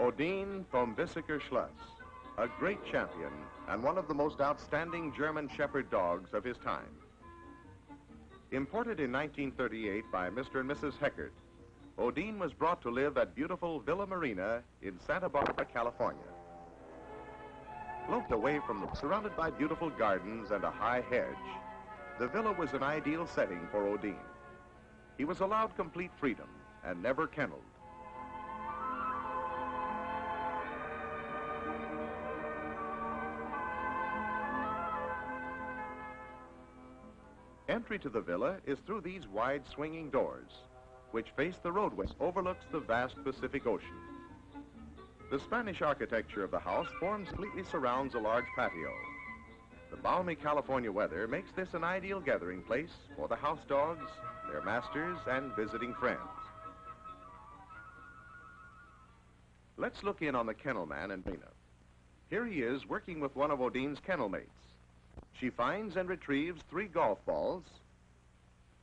Odin from Busecker Schloss, a great champion and one of the most outstanding German Shepherd dogs of his time. Imported in 1938 by Mr. and Mrs. Heckert, Odin was brought to live at beautiful Villa Marina in Santa Barbara, California. Located away from surrounded by beautiful gardens and a high hedge, the villa was an ideal setting for Odin. He was allowed complete freedom and never kenneled. Entry to the villa is through these wide swinging doors, which face the roadway, overlooks the vast Pacific Ocean. The Spanish architecture of the house completely surrounds a large patio. The balmy California weather makes this an ideal gathering place for the house dogs, their masters, and visiting friends. Let's look in on the kennel man and Nina. Here he is working with one of Odin's kennel mates. She finds and retrieves 3 golf balls,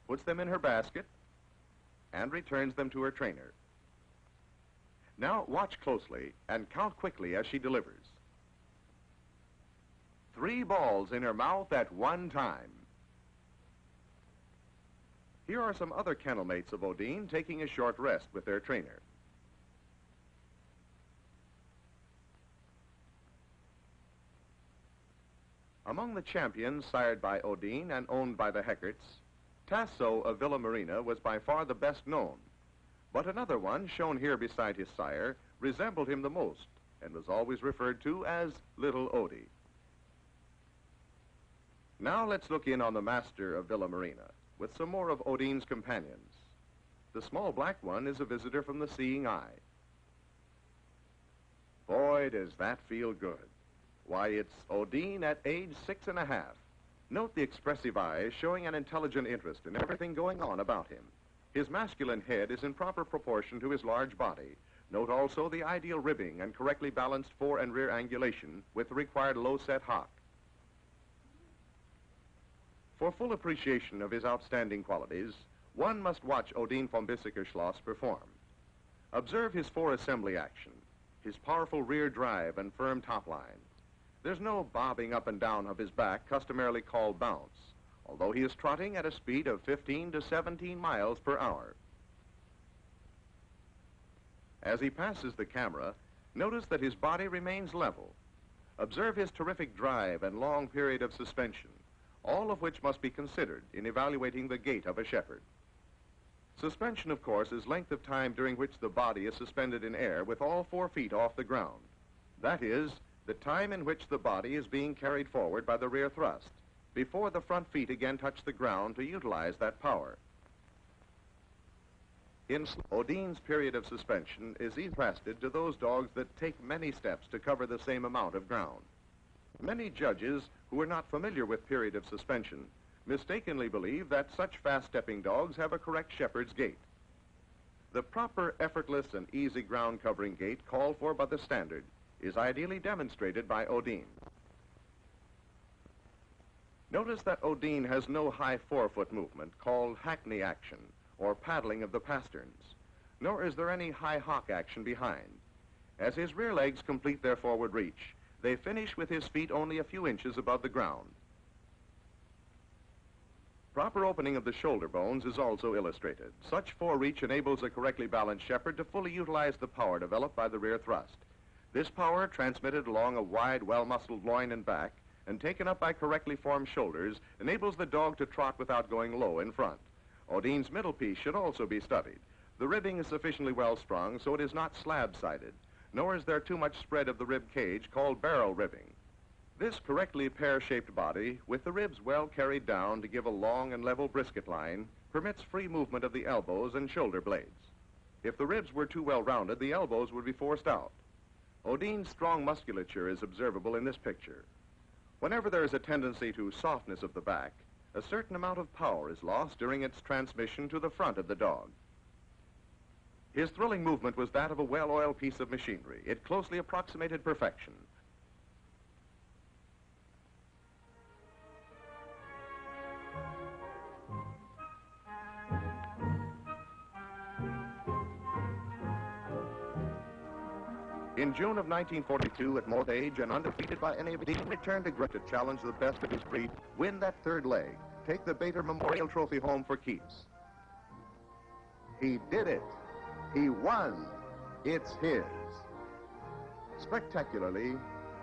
puts them in her basket, and returns them to her trainer. Now watch closely and count quickly as she delivers. 3 balls in her mouth at one time. Here are some other kennel mates of Odin taking a short rest with their trainer. Among the champions sired by Odin and owned by the Heckerts, Tasso of Villa Marina was by far the best known, but another one, shown here beside his sire, resembled him the most and was always referred to as Little Odie. Now let's look in on the master of Villa Marina with some more of Odin's companions. The small black one is a visitor from the seeing eye. Boy, does that feel good. Why, it's Odin at age 6½. Note the expressive eyes showing an intelligent interest in everything going on about him. His masculine head is in proper proportion to his large body. Note also the ideal ribbing and correctly balanced fore and rear angulation with the required low-set hock. For full appreciation of his outstanding qualities, one must watch Odin von Busecker Schloss perform. Observe his fore-assembly action, his powerful rear drive and firm top line. There's no bobbing up and down of his back, customarily called bounce, although he is trotting at a speed of 15 to 17 miles per hour. As he passes the camera, notice that his body remains level. Observe his terrific drive and long period of suspension, all of which must be considered in evaluating the gait of a shepherd. Suspension, of course, is length of time during which the body is suspended in air with all 4 feet off the ground. That is, the time in which the body is being carried forward by the rear thrust, before the front feet again touch the ground to utilize that power. In Odin's period of suspension is contrasted to those dogs that take many steps to cover the same amount of ground. Many judges who are not familiar with period of suspension mistakenly believe that such fast-stepping dogs have a correct shepherd's gait. The proper, effortless, and easy ground covering gait called for by the standard is ideally demonstrated by Odin. Notice that Odin has no high forefoot movement called hackney action or paddling of the pasterns, nor is there any high hock action behind. As his rear legs complete their forward reach, they finish with his feet only a few inches above the ground. Proper opening of the shoulder bones is also illustrated. Such forereach enables a correctly balanced shepherd to fully utilize the power developed by the rear thrust. This power, transmitted along a wide, well-muscled loin and back, and taken up by correctly formed shoulders, enables the dog to trot without going low in front. Odin's middle piece should also be studied. The ribbing is sufficiently well sprung so it is not slab-sided, nor is there too much spread of the rib cage called barrel ribbing. This correctly pear-shaped body, with the ribs well carried down to give a long and level brisket line, permits free movement of the elbows and shoulder blades. If the ribs were too well rounded, the elbows would be forced out. Odin's strong musculature is observable in this picture. Whenever there is a tendency to softness of the back, a certain amount of power is lost during its transmission to the front of the dog. His thrilling movement was that of a well-oiled piece of machinery. It closely approximated perfection. In June of 1942, at Moat age and undefeated by any of Odin, returned to Grit to challenge the best of his breed, win that third leg, take the Bader Memorial Trophy home for keeps. He did it. He won. It's his. Spectacularly,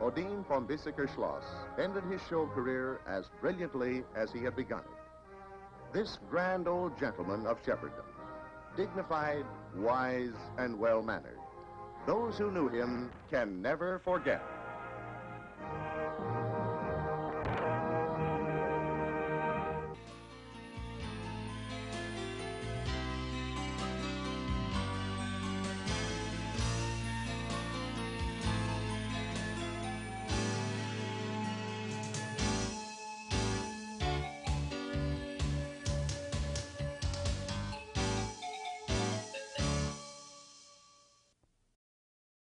Odin von Busecker Schloss ended his show career as brilliantly as he had begun it. This grand old gentleman of shepherdom, dignified, wise, and well-mannered. Those who knew him can never forget.